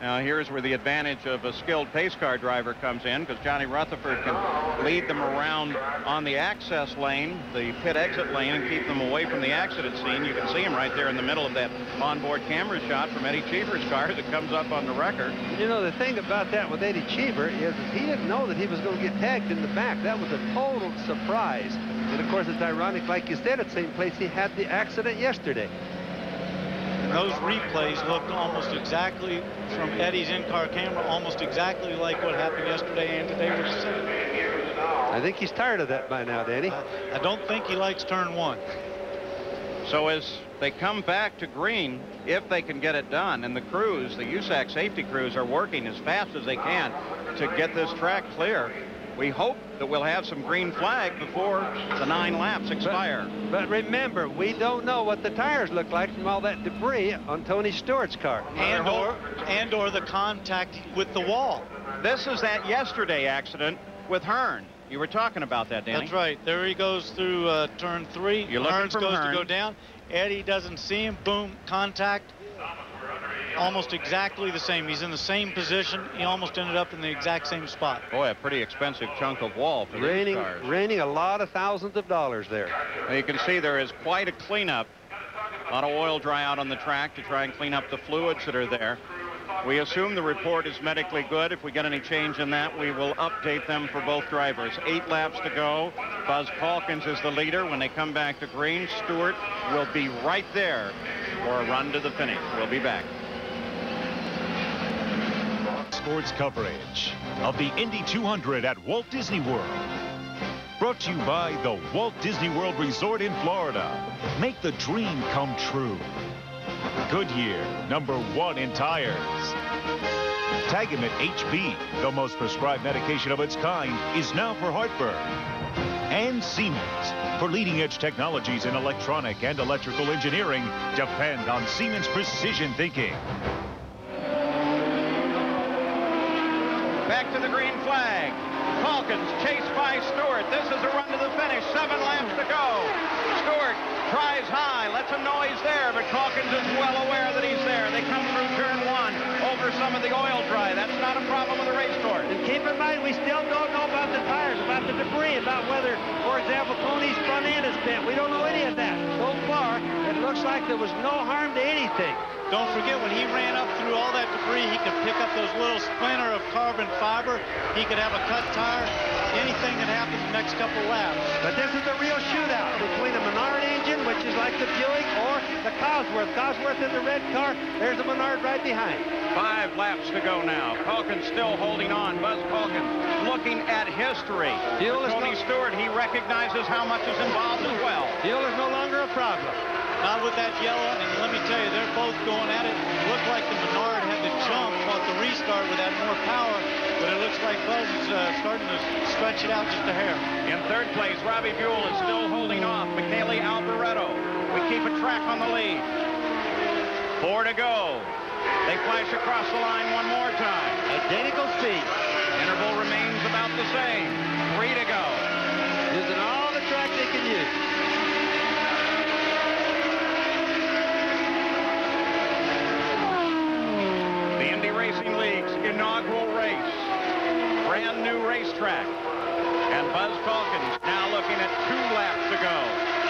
Now here's where the advantage of a skilled pace car driver comes in, because Johnny Rutherford can lead them around on the access lane, the pit exit lane, and keep them away from the accident scene. You can see him right there in the middle of that onboard camera shot from Eddie Cheever's car as it comes up on the record. You know, the thing about that with Eddie Cheever is that he didn't know that he was going to get tagged in the back. That was a total surprise. And of course, it's ironic, like you said, at the same place he had the accident yesterday. Those replays looked almost exactly, from Eddie's in-car camera, almost exactly like what happened yesterday and today. I think he's tired of that by now, Danny. I don't think he likes turn 1. So as they come back to green, if they can get it done, and the crews, the USAC safety crews, are working as fast as they can to get this track clear, we hope that we'll have some green flag before the 9 laps expire. But remember, we don't know what the tires look like from all that debris on Tony Stewart's car. And or the contact with the wall. This is that yesterday accident with Hearn. You were talking about that, Danny. That's right. There he goes through turn 3. Hearns goes to go down. Eddie doesn't see him. Boom, contact. Almost exactly the same. He's in the same position. He almost ended up in the exact same spot. Boy, a pretty expensive chunk of wall for these cars. Raining a lot of thousands of dollars there. Well, you can see there is quite a cleanup. A lot of oil dry out on the track to try and clean up the fluids that are there. We assume the report is medically good. If we get any change in that, we will update them for both drivers. 8 laps to go. Buzz Calkins is the leader. When they come back to green, Stewart will be right there for a run to the finish. We'll be back. Sports coverage of the Indy 200 at Walt Disney World. Brought to you by the Walt Disney World Resort in Florida. Make the dream come true. Goodyear, #1 in tires. Tagamet HB, the most prescribed medication of its kind, is now for heartburn. And Siemens, for leading-edge technologies in electronic and electrical engineering, depend on Siemens precision thinking. Back to the green flag. Calkins chased by Stewart. This is a run to the finish. 7 laps to go. Stewart tries high, lets a noise there, but Calkins is well aware that he's there. They come through turn 1 over some of the oil dry. That's not a problem with the race course. And keep in mind, we still don't know about the tires, about the debris, about whether, for example, Tony's front end is bent. We don't know any of that. So far, it looks like there was no harm to anything. Don't forget, when he ran up through all that debris, he could pick up those little splinter of carbon fiber. He could have a cut tire. Anything that happens the next couple laps. But this is a real shootout between a Menard engine, which is like the Buick, or the Cosworth. Cosworth in the red car. There's a Menard right behind. 5 laps to go now. Calkins still holding on. Buzz Calkins looking at history. Tony Stewart, he recognizes how much is involved as well. Fuel is no longer a problem. Not with that yellow, and let me tell you, they're both going at it. It looked like the Menard had to jump off the restart with that more power, but it looks like Buzz is starting to stretch it out just a hair. In 3rd place, Robbie Buell is still holding off Michele Alboreto. We keep a track on the lead. 4 to go. They flash across the line one more time. Identical speed. Interval remains about the same. 3 to go. Using all the track they can use. The Indy Racing League's inaugural race. Brand new racetrack. And Buzz Calkins now looking at 2 laps to go.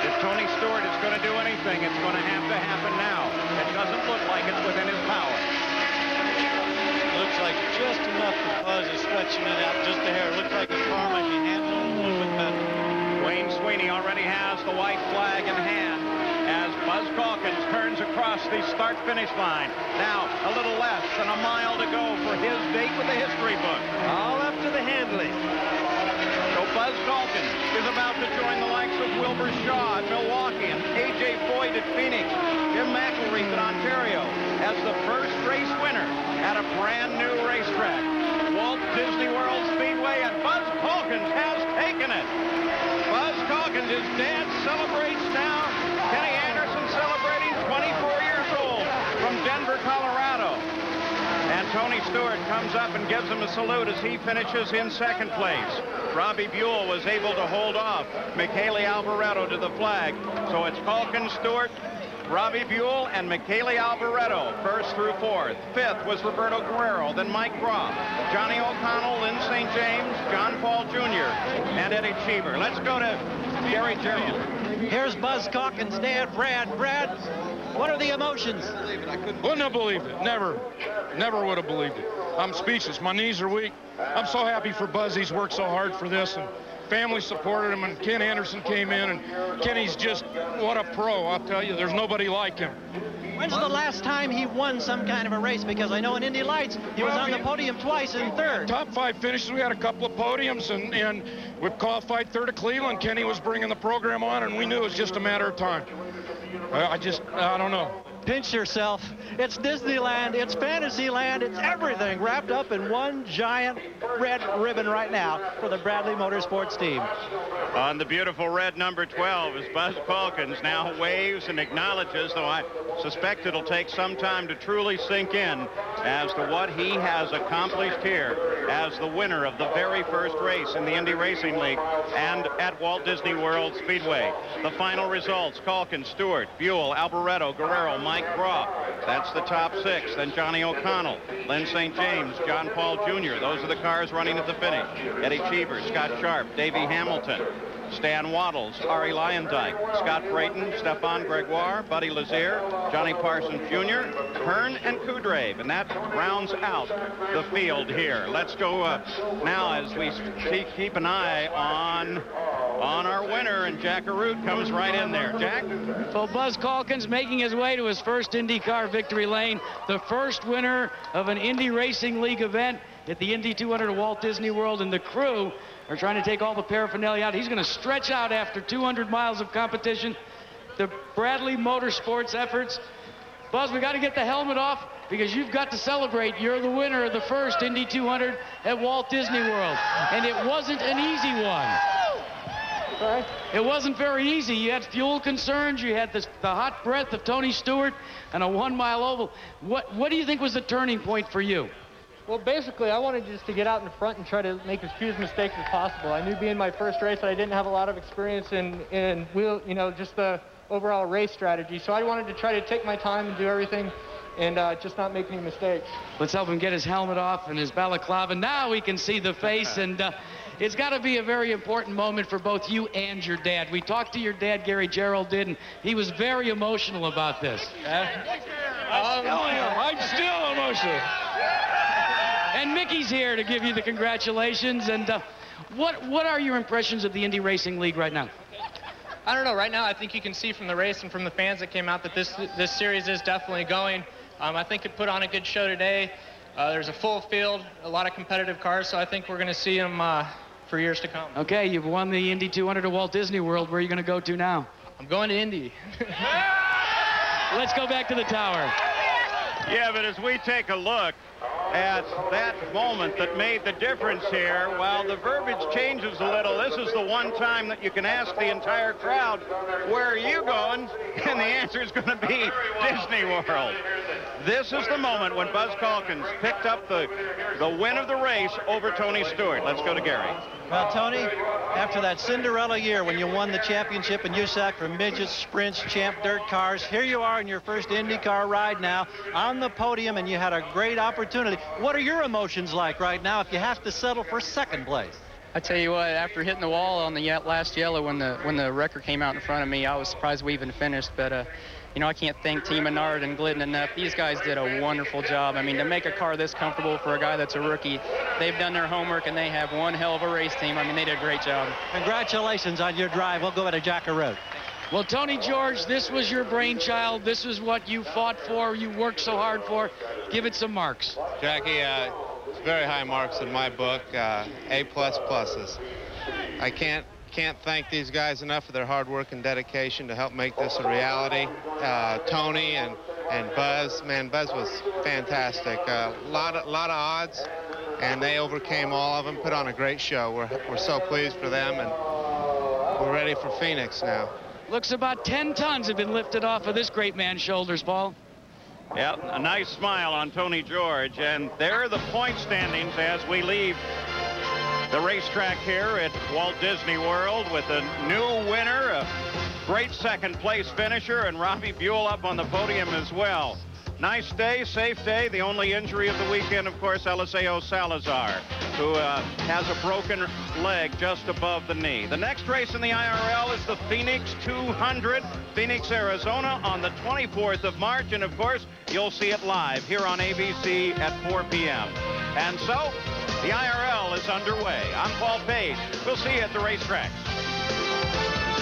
If Tony Stewart is going to do anything, it's going to happen now. It doesn't look like it's within his power. Looks like just enough that Buzz is stretching it out just a hair. Looks like the car might be handling a little bit better. Wayne Sweeney already has the white flag in hand as Buzz Calkins turns across the start-finish line. Now, a little less than a mile to go for his date with the history book. All up to the handling. So Buzz Calkins is about to join the likes of Wilbur Shaw at Milwaukee and A.J. Foyt at Phoenix, Jim McElreath at Ontario as the first race winner at a brand new racetrack. Walt Disney World Speedway, and Buzz Calkins has taken it. Buzz Calkins, his dad celebrates now. Kenny Anderson celebrating, 24 years old, from Denver, Colorado. And Tony Stewart comes up and gives him a salute as he finishes in 2nd place. Robbie Buell was able to hold off Michele Alboreto to the flag. So it's Calkins, Stewart, Robbie Buell and Michele Alboreto, first through fourth. Fifth was Roberto Guerrero, then Mike Groff, Johnny O'Connell, Lynn St. James, John Paul Jr., and Eddie Cheever. Let's go to Gary Gerald. Here's Buzz Calkins' dad, Brad. Brad, what are the emotions? Wouldn't have believed it. Never would have believed it. I'm speechless. My knees are weak. I'm so happy for Buzz. He's worked so hard for this, and family supported him, and Ken Anderson came in, and Kenny's just, what a pro, I'll tell you. There's nobody like him. When's the last time he won some kind of a race? Because I know in Indy Lights, he was on the podium twice in third. Top 5 finishes. We had a couple of podiums, and we qualified third at Cleveland. Kenny was bringing the program on, and we knew it was just a matter of time. I don't know. Pinch yourself. It's Disneyland, it's Fantasyland, it's everything wrapped up in one giant red ribbon right now for the Bradley Motorsports team. On the beautiful red number 12 is Buzz Calkins, now waves and acknowledges, though I suspect it'll take some time to truly sink in as to what he has accomplished here as the winner of the very first race in the Indy Racing League and at Walt Disney World Speedway. The final results: Calkins, Stewart, Buell, Alboreto, Guerrero, Mike Groff. That's the top 6. Then Johnny O'Connell, Lynn St. James, John Paul Jr. Those are the cars running at the finish. Eddie Cheever, Scott Sharp, Davey Hamilton, Stan Waddles, Ari Lyondike, Scott Brayton, Stefan Gregoire, Buddy Lazier, Johnny Parsons Jr., Hearn, and Kudrave. And that rounds out the field here. Let's go now as we keep an eye on our winner, and Jack Arute comes right in there. Jack? So Buzz Calkins making his way to his first IndyCar victory lane, the first winner of an Indy Racing League event at the Indy 200 at Walt Disney World, and the crew are trying to take all the paraphernalia out. He's going to stretch out after 200 miles of competition. The Bradley Motorsports efforts. Buzz, we got to get the helmet off because you've got to celebrate. You're the winner of the first Indy 200 at Walt Disney World, and it wasn't an easy one. Right. It wasn't very easy. You had fuel concerns. You had the hot breath of Tony Stewart and a 1-mile oval. What do you think was the turning point for you? Well, basically, I wanted just to get out in the front and try to make as few mistakes as possible. I knew being my first race, I didn't have a lot of experience in wheel, just the overall race strategy. So I wanted to try to take my time and do everything and just not make any mistakes. Let's help him get his helmet off and his balaclava. Now we can see the face, and it's got to be a very important moment for both you and your dad. We talked to your dad, Gary Gerald did, and he was very emotional about this. I'm still emotional. And Mickey's here to give you the congratulations. And what are your impressions of the Indy Racing League right now? I don't know. Right now, I think you can see from the race and from the fans that came out that this series is definitely going. I think it put on a good show today. There's a full field, a lot of competitive cars, so I think we're going to see them for years to come. Okay, you've won the Indy 200 at Walt Disney World. Where are you going to go to now? I'm going to Indy. Let's go back to the tower. Yeah, but as we take a look at that moment that made the difference here, while the verbiage changes a little, this is the one time that you can ask the entire crowd, where are you going? And the answer is going to be Disney World. This is the moment when Buzz Calkins picked up the win of the race over Tony Stewart. Let's go to Gary. Well, Tony, after that Cinderella year when you won the championship in USAC for midgets, sprints, champ dirt cars, here you are in your first IndyCar ride now on the podium, and you had a great opportunity. What are your emotions like right now if you have to settle for second place? I tell you what, after hitting the wall on the last yellow when the record came out in front of me, I was surprised we even finished. But I can't thank Team Menard and Glidden enough. These guys did a wonderful job. I mean, to make a car this comfortable for a guy that's a rookie, they've done their homework, and they have one hell of a race team. I mean, they did a great job. Congratulations on your drive. We'll go to Jack Arute. Well, Tony George, this was your brainchild. This is what you fought for, you worked so hard for. Give it some marks. Jackie, it's very high marks in my book, A++. I can't thank these guys enough for their hard work and dedication to help make this a reality. Tony and Buzz, man, Buzz was fantastic. A lot of odds, and they overcame all of them, put on a great show. We're so pleased for them, and we're ready for Phoenix now. Looks about 10 tons have been lifted off of this great man's shoulders, Paul. Yeah, a nice smile on Tony George, and there are the point standings as we leave the racetrack here at Walt Disney World with a new winner, a great second place finisher, and Robbie Buell up on the podium as well. Nice day, safe day. The only injury of the weekend, of course, Eliseo Salazar, who has a broken leg just above the knee. The next race in the IRL is the Phoenix 200, Phoenix, Arizona, on the 24th of March. And, of course, you'll see it live here on ABC at 4 p.m. And so, the IRL is underway. I'm Paul Page. We'll see you at the racetracks.